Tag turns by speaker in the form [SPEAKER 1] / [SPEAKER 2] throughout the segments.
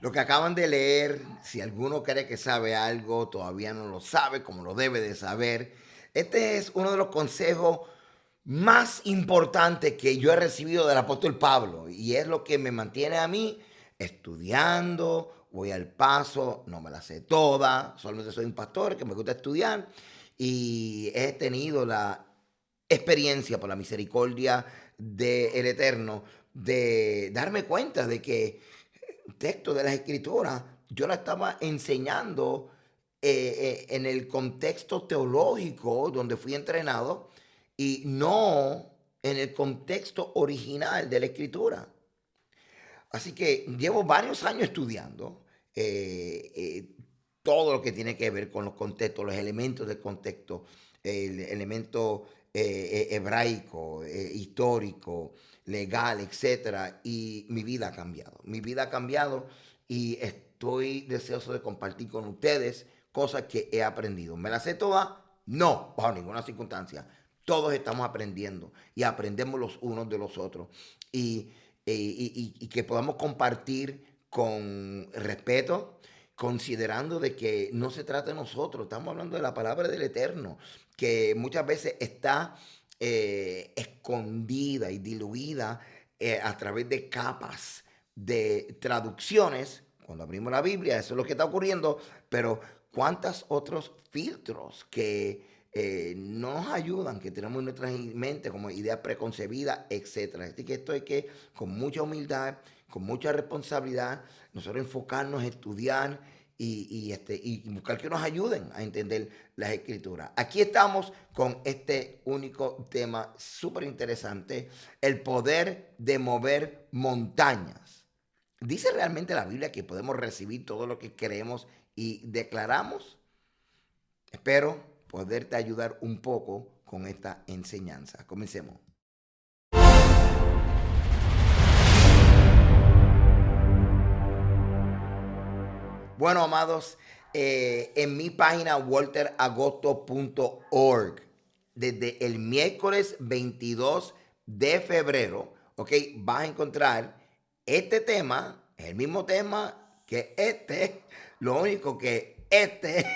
[SPEAKER 1] Lo que acaban de leer, si alguno cree que sabe algo, todavía no lo sabe como lo debe de saber. Este es uno de los consejos más importantes que yo he recibido del apóstol Pablo y es lo que me mantiene a mí estudiando, voy al paso, no me la sé toda, solamente soy un pastor que me gusta estudiar y he tenido la experiencia por la misericordia del Eterno de darme cuenta de que texto de las escrituras, yo la estaba enseñando en el contexto teológico donde fui entrenado y no en el contexto original de la escritura. Así que llevo varios años estudiando todo lo que tiene que ver con los contextos, los elementos del contexto, el elemento hebraico, histórico, legal, etcétera. Y mi vida ha cambiado. Mi vida ha cambiado y estoy deseoso de compartir con ustedes cosas que he aprendido. ¿Me las sé todas? No, bajo ninguna circunstancia. Todos estamos aprendiendo y aprendemos los unos de los otros. Y y que podamos compartir con respeto, considerando de que no se trata de nosotros, estamos hablando de la palabra del Eterno, que muchas veces está escondida y diluida a través de capas de traducciones. Cuando abrimos la Biblia, eso es lo que está ocurriendo, pero ¿cuántos otros filtros que no nos ayudan, que tenemos en nuestra mente como ideas preconcebidas, etcétera? Así que esto hay que, con mucha humildad, con mucha responsabilidad, nosotros enfocarnos, estudiar y buscar que nos ayuden a entender las escrituras. Aquí estamos con este único tema súper interesante, el poder de mover montañas. ¿Dice realmente la Biblia que podemos recibir todo lo que creemos y declaramos? Espero poderte ayudar un poco con esta enseñanza. Comencemos. Bueno, amados, en mi página walteragosto.org, desde el miércoles 22 de febrero, ok, vas a encontrar este tema, el mismo tema que este, lo único que este es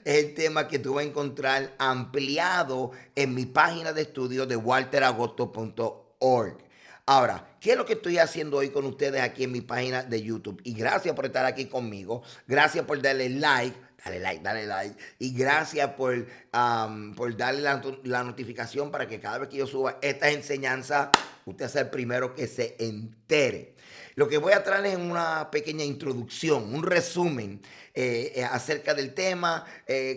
[SPEAKER 1] el tema que tú vas a encontrar ampliado en mi página de estudio de walteragosto.org. Ahora, ¿qué es lo que estoy haciendo hoy con ustedes aquí en mi página de YouTube? Y gracias por estar aquí conmigo. Gracias por darle like. Dale like, dale like. Y gracias por darle la notificación para que cada vez que yo suba esta enseñanza, usted sea el primero que se entere. Lo que voy a traerles es una pequeña introducción, un resumen acerca del tema,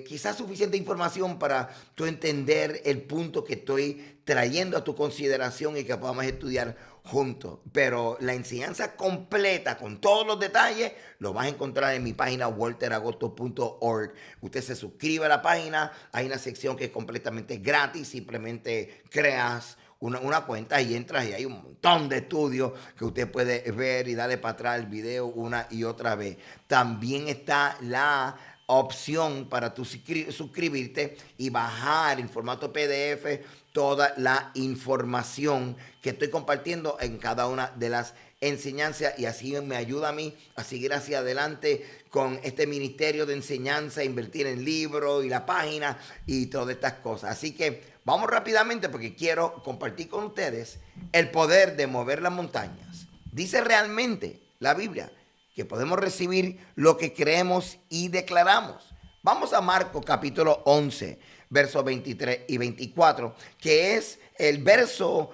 [SPEAKER 1] quizás suficiente información para tú entender el punto que estoy trayendo a tu consideración y que podamos estudiar juntos. Pero la enseñanza completa, con todos los detalles, lo vas a encontrar en mi página walteragosto.org. Usted se suscribe a la página, hay una sección que es completamente gratis, simplemente creas una cuenta y entras y hay un montón de estudios que usted puede ver y darle para atrás el video una y otra vez. También está la opción para tú suscribirte y bajar en formato PDF toda la información que estoy compartiendo en cada una de las enseñanzas y así me ayuda a mí a seguir hacia adelante con este ministerio de enseñanza, invertir en libros y la página y todas estas cosas. Así que vamos rápidamente porque quiero compartir con ustedes el poder de mover las montañas. Dice realmente la Biblia que podemos recibir lo que creemos y declaramos. Vamos a Marcos capítulo 11, versos 23 y 24, que es el verso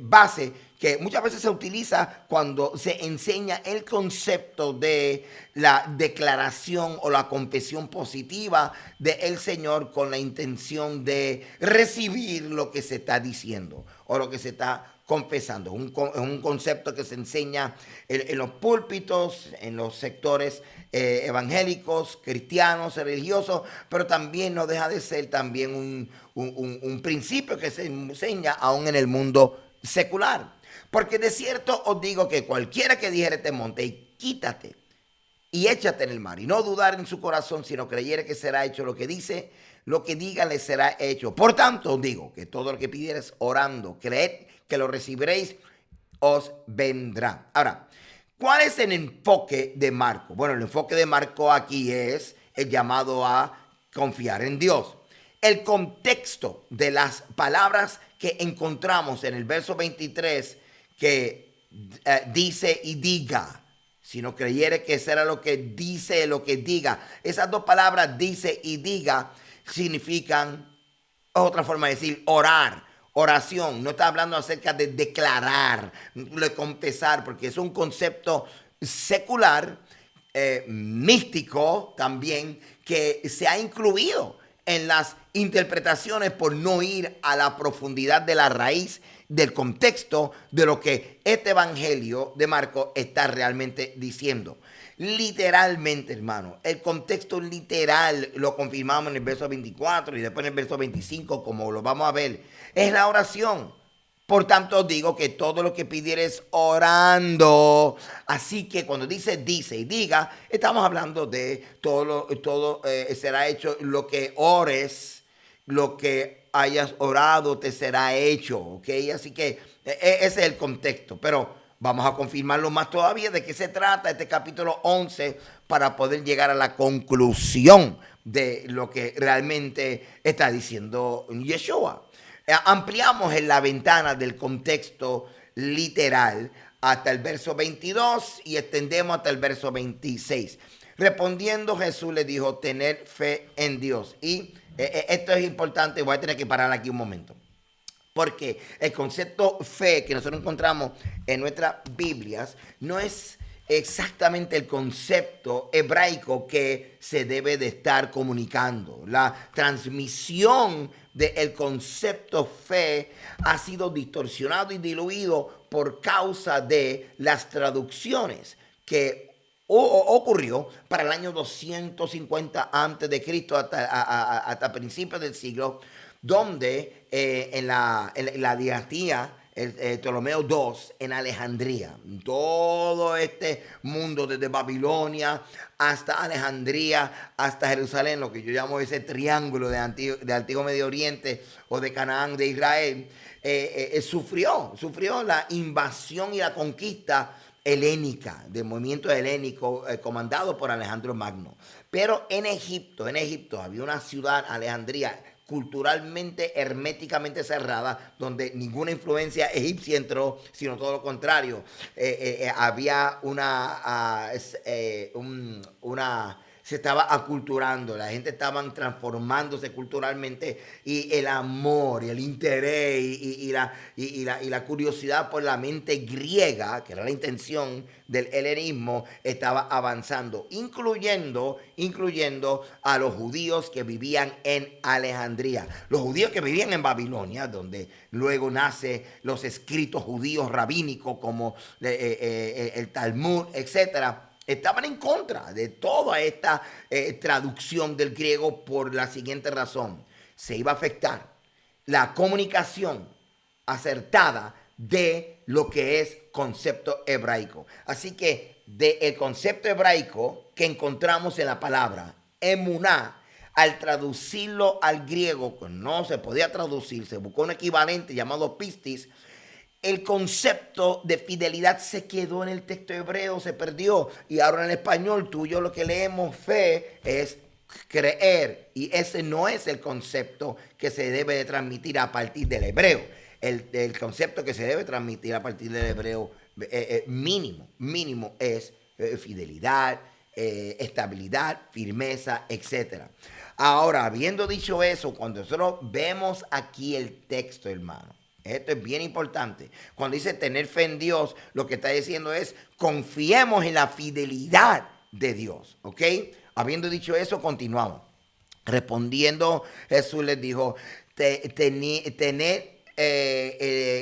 [SPEAKER 1] base que muchas veces se utiliza cuando se enseña el concepto de la declaración o la confesión positiva del Señor con la intención de recibir lo que se está diciendo o lo que se está confesando. Es un concepto que se enseña en los púlpitos, en los sectores evangélicos, cristianos, religiosos, pero también no deja de ser también un principio que se enseña aún en el mundo secular. Porque de cierto os digo que cualquiera que dijere este monte y quítate y échate en el mar y no dudar en su corazón, sino creyere que será hecho lo que dice, lo que diga le será hecho. Por tanto os digo que todo lo que pidieres orando, creed que lo recibiréis, os vendrá. Ahora, ¿Cuál es el enfoque de Marco? Bueno, el enfoque de Marco aquí es el llamado a confiar en Dios. El contexto de las palabras que encontramos en el verso 23 que dice y diga, si no creyere que será lo que dice, lo que diga. Esas dos palabras, dice y diga, significan, otra forma de decir, orar. Oración, no está hablando acerca de declarar, de confesar, porque es un concepto secular, místico también, que se ha incluido en las interpretaciones por no ir a la profundidad de la raíz del contexto de lo que este evangelio de Marcos está realmente diciendo. Literalmente, hermano, el contexto literal lo confirmamos en el verso 24 y después en el verso 25, como lo vamos a ver, es la oración. Por tanto, digo que todo lo que pidieres orando. Así que cuando dice y diga, estamos hablando de todo será hecho lo que ores, lo que hayas orado te será hecho, ¿ok? Así que ese es el contexto, pero vamos a confirmarlo más todavía de qué se trata este capítulo 11 para poder llegar a la conclusión de lo que realmente está diciendo Yeshua. Ampliamos en la ventana del contexto literal hasta el verso 22 y extendemos hasta el verso 26. Respondiendo Jesús le dijo, tener fe en Dios. Y esto es importante, voy a tener que parar aquí un momento. Porque el concepto fe que nosotros encontramos en nuestras Biblias no es exactamente el concepto hebraico que se debe de estar comunicando. La transmisión del concepto fe ha sido distorsionado y diluido por causa de las traducciones que ocurrió para el año 250 antes de Cristo hasta principios del siglo, donde en la dinastía Ptolomeo II en Alejandría, todo este mundo desde Babilonia hasta Alejandría, hasta Jerusalén, lo que yo llamo ese triángulo de antiguo Medio Oriente o de Canaán de Israel, sufrió la invasión y la conquista helénica, del movimiento helénico comandado por Alejandro Magno. Pero en Egipto había una ciudad, Alejandría, culturalmente herméticamente cerrada, donde ninguna influencia egipcia entró, sino todo lo contrario. Había se estaba aculturando, la gente estaba transformándose culturalmente y el amor y el interés y la curiosidad por la mente griega, que era la intención del helenismo, estaba avanzando, incluyendo a los judíos que vivían en Alejandría, los judíos que vivían en Babilonia, donde luego nace los escritos judíos rabínicos como el Talmud, etcétera. Estaban en contra de toda esta traducción del griego por la siguiente razón. Se iba a afectar la comunicación acertada de lo que es concepto hebraico. Así que del concepto hebraico que encontramos en la palabra emuná, al traducirlo al griego, que no se podía traducir, se buscó un equivalente llamado pistis. El concepto de fidelidad se quedó en el texto hebreo, se perdió. Y ahora en el español, tú y yo lo que leemos fe es creer. Y ese no es el concepto que se debe de transmitir a partir del hebreo. El concepto que se debe transmitir a partir del hebreo mínimo es fidelidad, estabilidad, firmeza, etc. Ahora, habiendo dicho eso, cuando nosotros vemos aquí el texto, hermano, esto es bien importante. Cuando dice tener fe en Dios, lo que está diciendo es confiemos en la fidelidad de Dios. ¿Ok? Habiendo dicho eso, continuamos. Respondiendo, Jesús les dijo, tener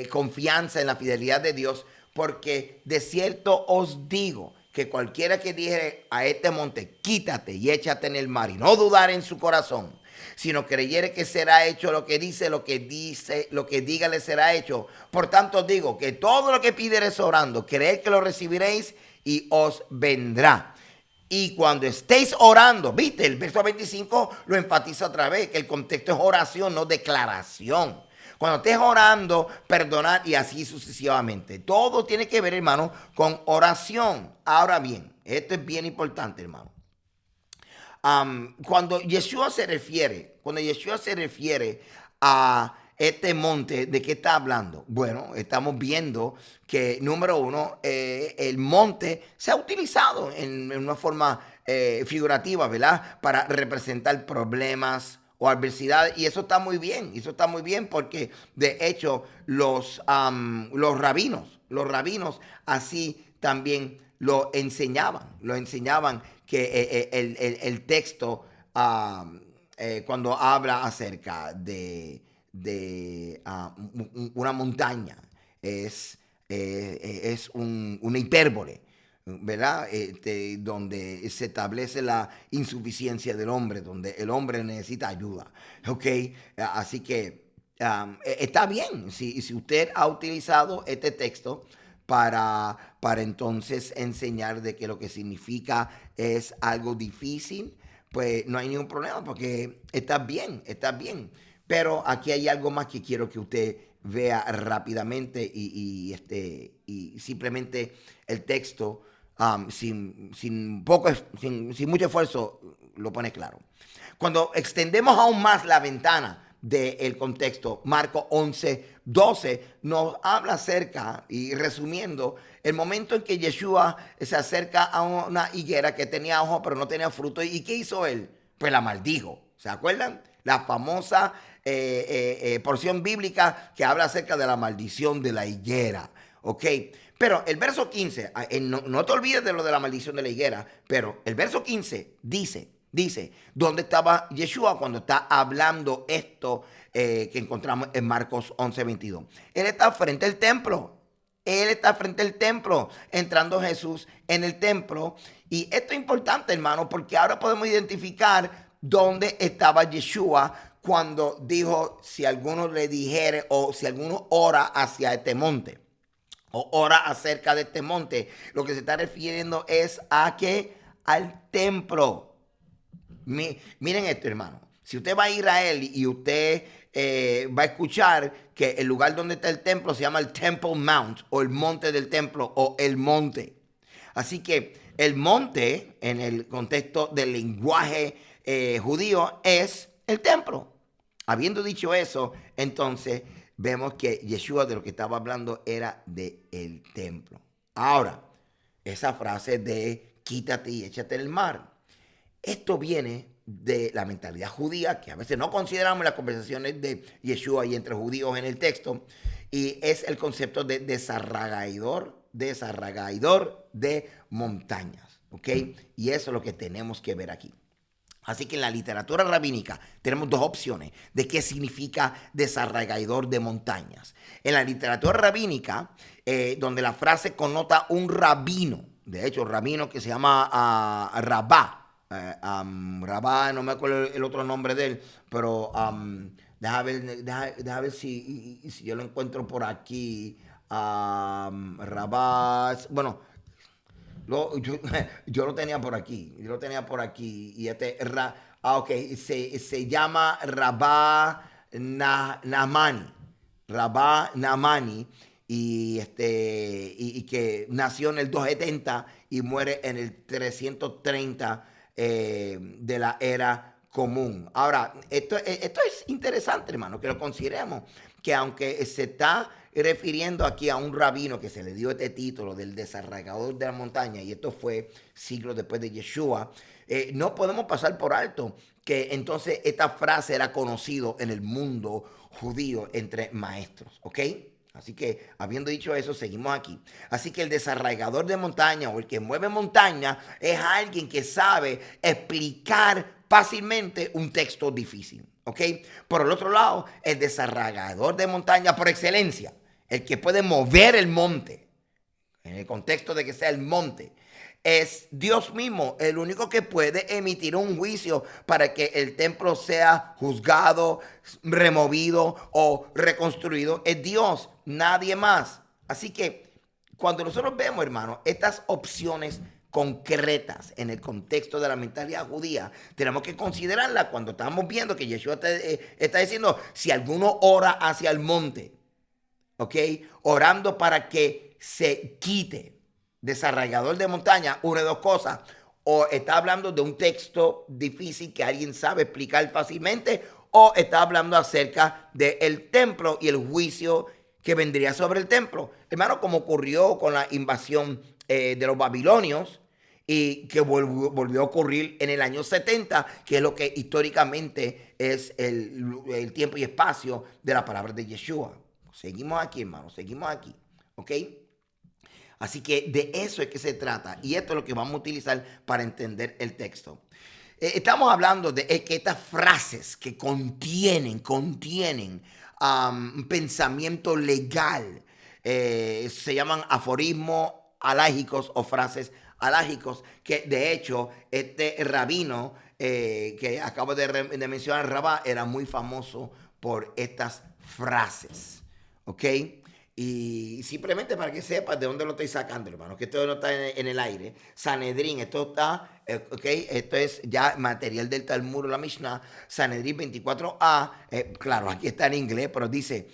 [SPEAKER 1] confianza en la fidelidad de Dios, porque de cierto os digo que cualquiera que dijere a este monte, quítate y échate en el mar, y no dudar en su corazón, sino creyere que será hecho lo que diga le será hecho. Por tanto digo que todo lo que pidiereis orando, creed que lo recibiréis y os vendrá. Y cuando estéis orando, viste, el verso 25 lo enfatiza otra vez, que el contexto es oración, no declaración. Cuando estés orando, perdonar y así sucesivamente. Todo tiene que ver, hermano, con oración. Ahora bien, esto es bien importante, hermano. Cuando Yeshua se refiere a este monte, ¿de qué está hablando? Bueno, estamos viendo que, número uno, el monte se ha utilizado en una forma figurativa, ¿verdad? Para representar problemas o adversidades, y eso está muy bien porque, de hecho, los rabinos así también lo enseñaban que el texto cuando habla acerca de una montaña es una hipérbole, ¿verdad? Donde se establece la insuficiencia del hombre, donde el hombre necesita ayuda, ¿ok? Así que está bien si usted ha utilizado este texto para entonces enseñar de que lo que significa es algo difícil, pues no hay ningún problema porque está bien, está bien. Pero aquí hay algo más que quiero que usted vea rápidamente y simplemente el texto sin mucho esfuerzo lo pone claro. Cuando extendemos aún más la ventana del contexto, Marcos 11:12 nos habla acerca, y resumiendo, el momento en que Yeshua se acerca a una higuera que tenía ojos pero no tenía fruto. ¿Y qué hizo él? Pues la maldijo. ¿Se acuerdan? La famosa porción bíblica que habla acerca de la maldición de la higuera. ¿Ok? Pero el verso 15, no te olvides de lo de la maldición de la higuera, pero el verso 15 dice, ¿dónde estaba Yeshua cuando está hablando esto que encontramos en Marcos 11:22? Él está frente al templo. Él está frente al templo, entrando Jesús en el templo. Y esto es importante, hermano, porque ahora podemos identificar dónde estaba Yeshua cuando dijo, si alguno le dijere o si alguno ora hacia este monte o ora acerca de este monte, lo que se está refiriendo es a que al templo. Miren esto, hermano. Si usted va a Israel y usted va a escuchar que el lugar donde está el templo se llama el Temple Mount, o el monte del templo, o el monte. Así que el monte, en el contexto del lenguaje judío, es el templo. Habiendo dicho eso, entonces vemos que Yeshua de lo que estaba hablando era del templo. Ahora, esa frase de quítate y échate en el mar. Esto viene de la mentalidad judía, que a veces no consideramos las conversaciones de Yeshua y entre judíos en el texto, y es el concepto de desarraigador de montañas, ¿ok? Y eso es lo que tenemos que ver aquí. Así que en la literatura rabínica tenemos dos opciones de qué significa desarraigador de montañas. En la literatura rabínica, donde la frase connota un rabino, de hecho, rabino que se llama Rabá, Rabá, no me acuerdo el otro nombre de él, pero deja ver si yo lo encuentro por aquí. Rabá, bueno, yo, yo lo tenía por aquí, y ok, se llama Rabá Nahmani, y que nació en el 270 y muere en el 330 de la era común. Ahora, esto es interesante, hermano, que lo consideremos, que aunque se está refiriendo aquí a un rabino que se le dio este título del desarraigador de la montaña, y esto fue siglos después de Yeshua, no podemos pasar por alto que entonces esta frase era conocido en el mundo judío entre maestros, ¿ok? Así que, habiendo dicho eso, seguimos aquí. Así que el desarraigador de montaña o el que mueve montaña es alguien que sabe explicar fácilmente un texto difícil, ¿ok? Por el otro lado, el desarraigador de montaña por excelencia, el que puede mover el monte, en el contexto de que sea el monte, es Dios mismo, el único que puede emitir un juicio para que el templo sea juzgado, removido o reconstruido. Es Dios, nadie más. Así que cuando nosotros vemos, hermano, estas opciones concretas en el contexto de la mentalidad judía, tenemos que considerarlas cuando estamos viendo que Yeshua está diciendo, si alguno ora hacia el monte, ¿ok? Orando para que se quite. Desarraigador de montaña, una de dos cosas. O está hablando de un texto difícil que alguien sabe explicar fácilmente, o está hablando acerca del templo y el juicio que vendría sobre el templo. Hermano, como ocurrió con la invasión de los babilonios, y que volvió a ocurrir en el año 70, que es lo que históricamente es el tiempo y espacio de la palabra de Yeshua. Seguimos aquí, hermano, seguimos aquí, ¿ok? Así que de eso es que se trata, y esto es lo que vamos a utilizar para entender el texto. Estamos hablando de que estas frases que contienen un pensamiento legal, se llaman aforismos alágicos o frases alágicos, que de hecho este rabino que acabo de mencionar, Rabá, era muy famoso por estas frases, ¿ok? Y simplemente para que sepas de dónde lo estoy sacando, hermano, que esto no está en el aire. Sanedrín, esto está, ok, esto es ya material del Talmud o la Mishnah. Sanedrín 24a, claro, aquí está en inglés, pero dice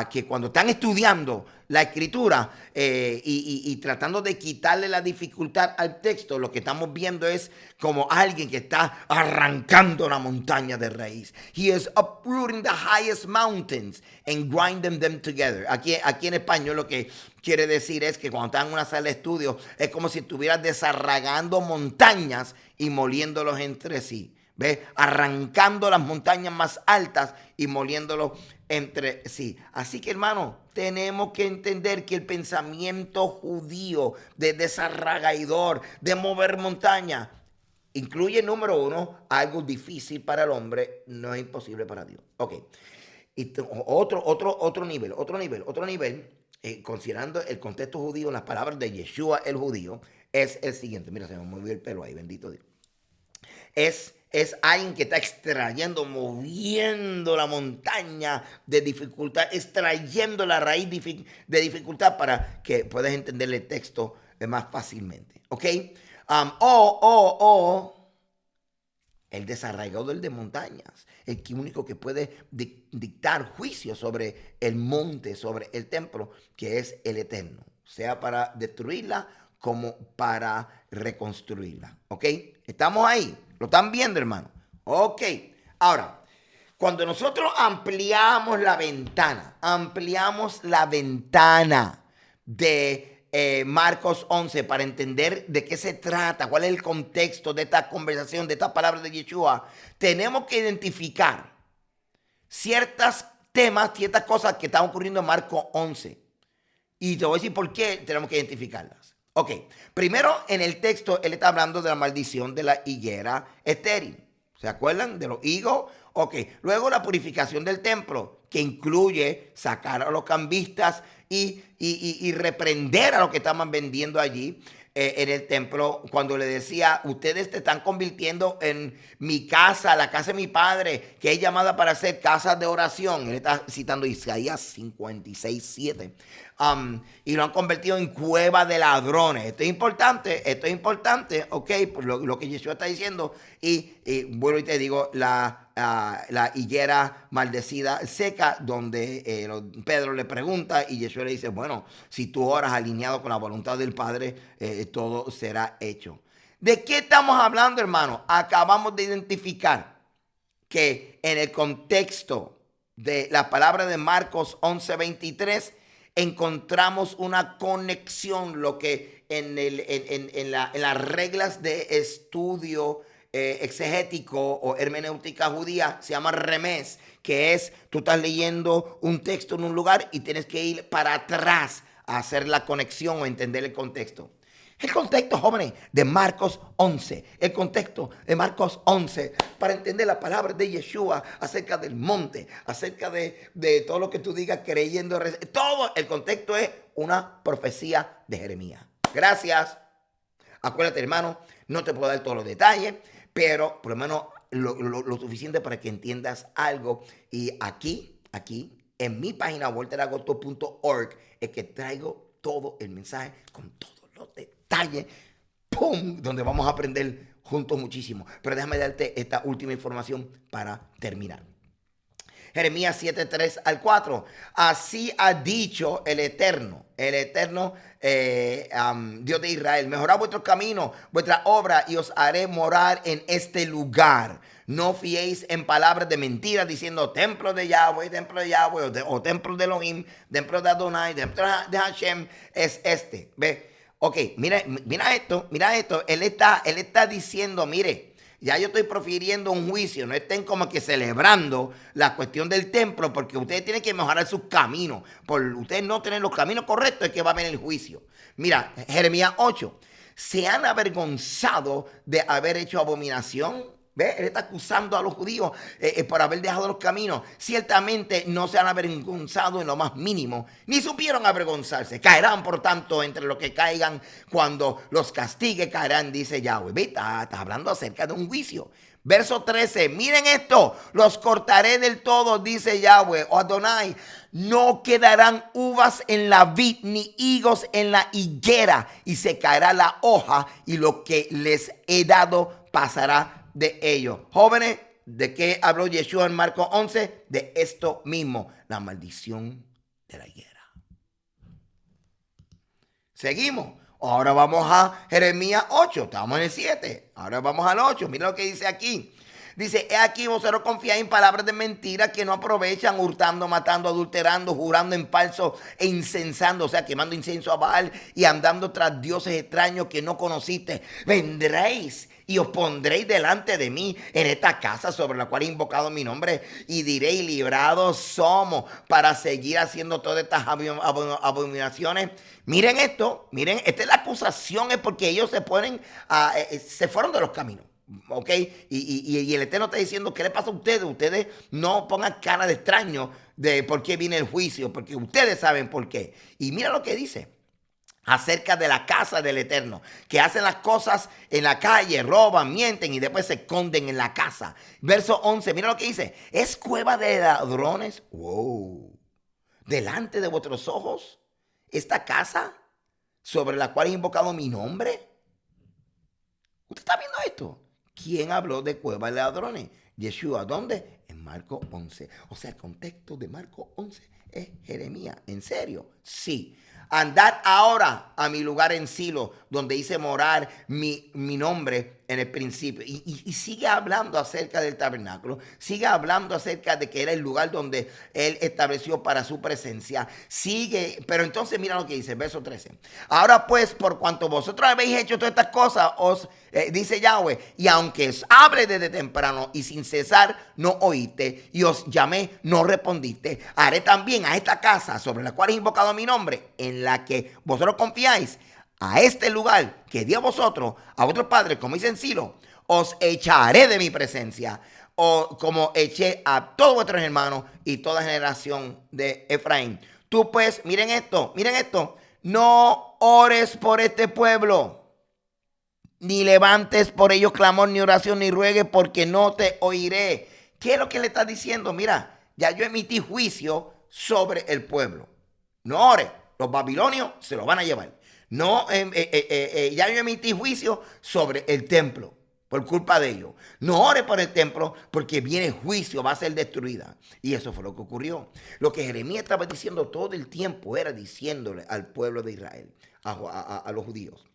[SPEAKER 1] que cuando están estudiando la escritura y tratando de quitarle la dificultad al texto, lo que estamos viendo es como alguien que está arrancando la montaña de raíz. He is uprooting the highest mountains and grinding them together. Aquí en español lo que quiere decir es que cuando están en una sala de estudio es como si estuvieras desarraigando montañas y moliéndolos entre sí. ¿Ves? Arrancando las montañas más altas y moliéndolos entre sí. Así que, hermano, tenemos que entender que el pensamiento judío de desarraigador, de mover montaña, incluye, número uno, algo difícil para el hombre, no es imposible para Dios. Ok. Y otro nivel, considerando el contexto judío, las palabras de Yeshua el judío, es el siguiente. Mira, se me movió el pelo ahí, bendito Dios. Es alguien que está extrayendo, moviendo la montaña de dificultad, extrayendo la raíz de dificultad para que puedas entender el texto más fácilmente. ¿Ok? El desarraigador de montañas, el único que puede dictar juicio sobre el monte, sobre el templo, que es el Eterno, sea para destruirla como para reconstruirla. ¿Ok? ¿Estamos ahí? ¿Lo están viendo, hermano? Ok. Ahora, cuando nosotros ampliamos la ventana de Marcos 11 para entender de qué se trata, cuál es el contexto de esta conversación, de esta palabra de Yeshua, tenemos que identificar ciertos temas, ciertas cosas que están ocurriendo en Marcos 11. Y te voy a decir por qué tenemos que identificarlas. Ok, primero en el texto él está hablando de la maldición de la higuera estéril. ¿Se acuerdan de los higos? Ok, luego la purificación del templo, que incluye sacar a los cambistas y reprender a los que estaban vendiendo allí en el templo, cuando le decía, ustedes te están convirtiendo en mi casa, la casa de mi padre, que es llamada para ser casa de oración. Él está citando Isaías 56:7. Y lo han convertido en cueva de ladrones. Esto es importante, ok, por lo que Yeshua está diciendo. Y vuelvo y te digo, la higuera maldecida seca, donde Pedro le pregunta y Yeshua le dice, bueno, si tú oras alineado con la voluntad del Padre, todo será hecho. ¿De qué estamos hablando, hermano? Acabamos de identificar que en el contexto de la palabra de Marcos 11:23 encontramos una conexión, lo que en las reglas de estudio exegético o hermenéutica judía se llama remés, que es tú estás leyendo un texto en un lugar y tienes que ir para atrás a hacer la conexión o entender el contexto. El contexto, jóvenes, de Marcos 11. El contexto de Marcos 11 para entender la palabra de Yeshua acerca del monte, acerca de todo lo que tú digas creyendo. Todo el contexto es una profecía de Jeremías. Gracias. Acuérdate, hermano, no te puedo dar todos los detalles, pero por lo menos lo suficiente para que entiendas algo. Y aquí, en mi página, walteragosto.org, es que traigo todo el mensaje con todos los detalles ¡pum!, donde vamos a aprender juntos muchísimo. Pero déjame darte esta última información para terminar. Jeremías 7, 3 al 4. Así ha dicho el Eterno, Dios de Israel: mejorad vuestros caminos, vuestra obra, y os haré morar en este lugar. No fiéis en palabras de mentiras diciendo templo de Yahweh, o templo de Elohim, templo de Adonai, templo de Hashem, es este. ¿Ve? Ok, mira esto. Él está diciendo, mire, ya yo estoy profiriendo un juicio. No estén como que celebrando la cuestión del templo, porque ustedes tienen que mejorar sus caminos. Por ustedes no tener los caminos correctos es que va a venir el juicio. Mira, Jeremías 8. Se han avergonzado de haber hecho abominación. ¿Ve? Él está acusando a los judíos por haber dejado los caminos. Ciertamente no se han avergonzado en lo más mínimo, ni supieron avergonzarse. Caerán, por tanto, entre los que caigan. Cuando los castigue, caerán, dice Yahweh. ¿Ve? Está hablando acerca de un juicio. Verso 13, miren esto: los cortaré del todo, dice Yahweh, o Adonai. No quedarán uvas en la vid, ni higos en la higuera, y se caerá la hoja, y lo que les he dado pasará de ellos. Jóvenes, ¿de qué habló Yeshua en Marcos 11? De esto mismo, la maldición de la higuera. Seguimos. Ahora vamos a Jeremías 8. Estamos en el 7. Ahora vamos al 8. Mira lo que dice aquí. Dice: he aquí, vosotros confiáis en palabras de mentira que no aprovechan, hurtando, matando, adulterando, jurando en falso e incensando, o sea, quemando incienso a Baal y andando tras dioses extraños que no conociste. Vendréis y os pondréis delante de mí en esta casa sobre la cual he invocado mi nombre, y diréis: librados somos para seguir haciendo todas estas abominaciones. Miren esto, miren, esta es la acusación, es porque ellos se fueron de los caminos. ¿Ok? Y el Eterno está diciendo: ¿qué le pasa a ustedes? Ustedes no pongan cara de extraño de por qué viene el juicio, porque ustedes saben por qué. Y mira lo que dice acerca de la casa del Eterno, que hacen las cosas en la calle, roban, mienten y después se esconden en la casa. Verso 11, mira lo que dice: ¿es cueva de ladrones? Wow. Delante de vuestros ojos, esta casa sobre la cual he invocado mi nombre. ¿Usted está viendo esto? ¿Quién habló de cueva de ladrones? Yeshua. ¿Dónde? En Marcos 11. O sea, el contexto de Marcos 11 es Jeremías. ¿En serio? Sí. Andad ahora a mi lugar en Silo, donde hice morar mi nombre en el principio. Y sigue hablando acerca del tabernáculo. Sigue hablando acerca de que era el lugar donde él estableció para su presencia. Sigue, pero entonces mira lo que dice, verso 13. Ahora pues, por cuanto vosotros habéis hecho todas estas cosas, dice Yahweh, y aunque os hable desde temprano y sin cesar, no oíste, y os llamé, no respondiste, haré también a esta casa sobre la cual he invocado mi nombre, en la que vosotros confiáis, a este lugar que di a vosotros, a vuestros padres, como dicen Silo, os echaré de mi presencia, o como eché a todos vuestros hermanos y toda generación de Efraín. Tú pues, miren esto, no ores por este pueblo, ni levantes por ellos clamor, ni oración, ni ruegues, porque no te oiré. ¿Qué es lo que le está diciendo? Mira, ya yo emití juicio sobre el pueblo. No ores, los babilonios se lo van a llevar. No, ya yo emití juicio sobre el templo por culpa de ellos. No ores por el templo, porque viene juicio, va a ser destruida. Y eso fue lo que ocurrió. Lo que Jeremías estaba diciendo todo el tiempo era diciéndole al pueblo de Israel, a los judíos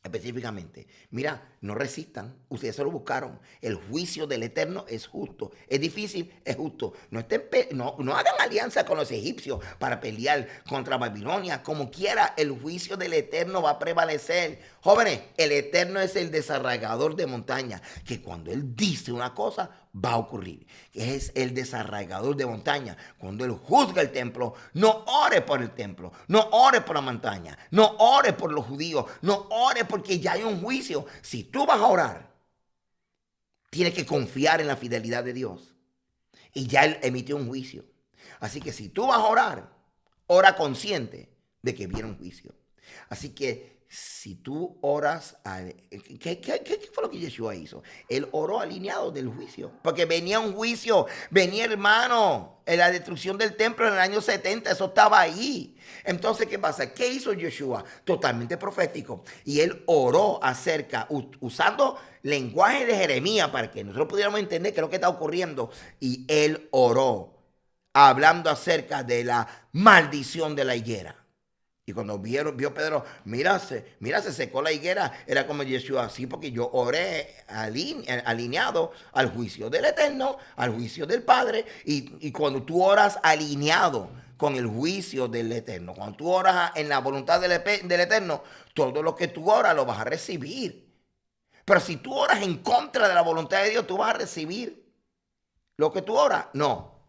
[SPEAKER 1] específicamente: mira, no resistan, ustedes se lo buscaron. El juicio del Eterno es justo. Es difícil, es justo. No hagan alianza con los egipcios para pelear contra Babilonia. Como quiera, el juicio del Eterno va a prevalecer. Jóvenes, el Eterno es el desarraigador de montaña, que cuando Él dice una cosa, va a ocurrir. Es el desarraigador de montaña. Cuando Él juzga el templo, no ore por el templo, no ore por la montaña, no ore por los judíos, no ore porque ya hay un juicio. Si tú vas a orar, tienes que confiar en la fidelidad de Dios. Y ya Él emitió un juicio. Así que si tú vas a orar, ora consciente de que viene un juicio. Así que si tú oras, ¿qué fue lo que Yeshua hizo? Él oró alineado del juicio, porque venía un juicio, venía hermano, en la destrucción del templo en el año 70, eso estaba ahí. Entonces, ¿qué pasa? ¿Qué hizo Yeshua? Totalmente profético. Y él oró acerca, usando lenguaje de Jeremías para que nosotros pudiéramos entender qué es lo que está ocurriendo. Y él oró, hablando acerca de la maldición de la higuera. Y cuando vio Pedro, mira, se secó la higuera, era como Yeshua, así porque yo oré alineado al juicio del Eterno, al juicio del Padre. Y cuando tú oras alineado con el juicio del Eterno, cuando tú oras en la voluntad del Eterno, todo lo que tú oras lo vas a recibir. Pero si tú oras en contra de la voluntad de Dios, tú vas a recibir lo que tú oras. No,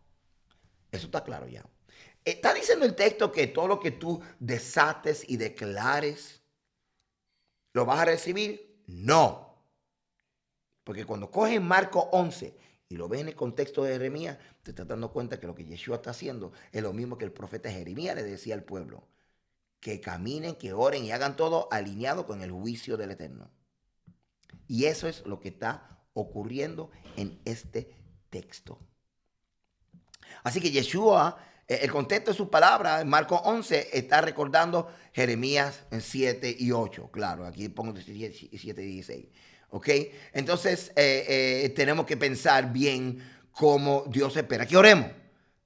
[SPEAKER 1] eso está claro ya. Está diciendo el texto que todo lo que tú desates y declares, ¿lo vas a recibir? No. Porque cuando coges Marco 11 y lo ves en el contexto de Jeremías, te estás dando cuenta que lo que Yeshua está haciendo es lo mismo que el profeta Jeremías le decía al pueblo. Que caminen, que oren y hagan todo alineado con el juicio del Eterno. Y eso es lo que está ocurriendo en este texto. Así que Yeshua, el contexto de sus palabras, en Marcos 11, está recordando Jeremías 7 y 8. Claro, aquí pongo 7 y 16. ¿Ok? Entonces, tenemos que pensar bien cómo Dios espera que oremos.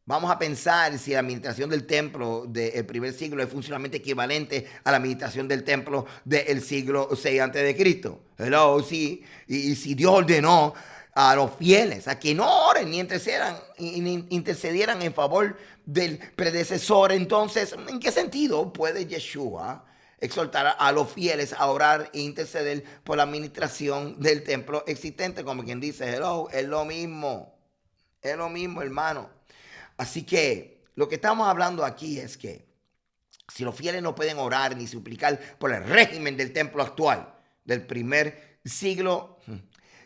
[SPEAKER 1] Vamos a pensar si la administración del templo del primer siglo es funcionalmente equivalente a la administración del templo del siglo 6 antes de Cristo. Hello, sí. Y si Dios ordenó a los fieles a que no oren ni intercedieran en favor del predecesor, entonces, ¿en qué sentido puede Yeshua exhortar a los fieles a orar e interceder por la administración del templo existente? Como quien dice, hello, es lo mismo, hermano. Así que lo que estamos hablando aquí es que si los fieles no pueden orar ni suplicar por el régimen del templo actual del primer siglo,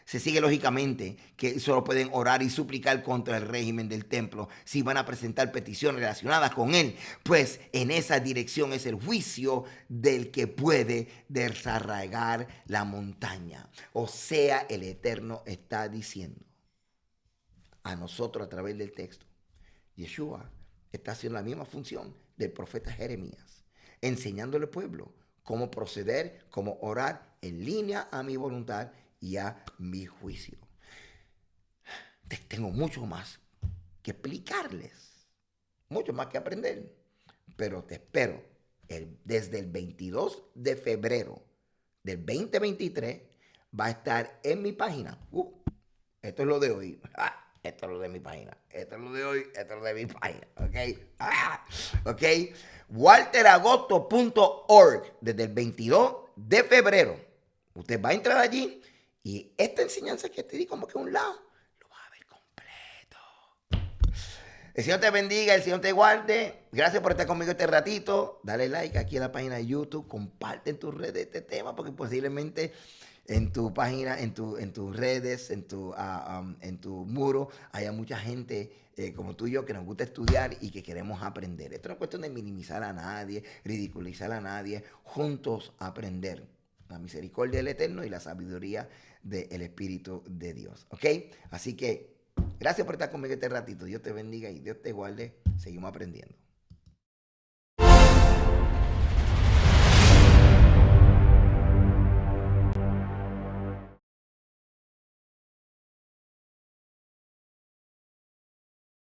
[SPEAKER 1] se sigue lógicamente que solo pueden orar y suplicar contra el régimen del templo si van a presentar peticiones relacionadas con él, pues en esa dirección es el juicio del que puede desarraigar la montaña. O sea, el Eterno está diciendo a nosotros a través del texto, Yeshua está haciendo la misma función del profeta Jeremías, enseñándole al pueblo cómo proceder, cómo orar en línea a mi voluntad y a mi juicio. Tengo mucho más que explicarles, mucho más que aprender, pero te espero desde el 22 de febrero del 2023 va a estar en mi página. Esto es lo de hoy. Esto es lo de mi página. Esto es lo de hoy. Esto es lo de mi página. Ok. walteragosto.org. Desde el 22 de febrero. Usted va a entrar allí y esta enseñanza que te di como que a un lado, lo va a ver completo. El Señor te bendiga, el Señor te guarde. Gracias por estar conmigo este ratito. Dale like aquí en la página de YouTube. Comparte en tus redes este tema porque posiblemente en tu página, en tus redes, en tu muro, haya mucha gente como tú y yo que nos gusta estudiar y que queremos aprender. Esto no es cuestión de minimizar a nadie, ridiculizar a nadie, juntos aprender la misericordia del Eterno y la sabiduría del Espíritu de Dios. ¿Ok? Así que gracias por estar conmigo este ratito. Dios te bendiga y Dios te guarde. Seguimos aprendiendo.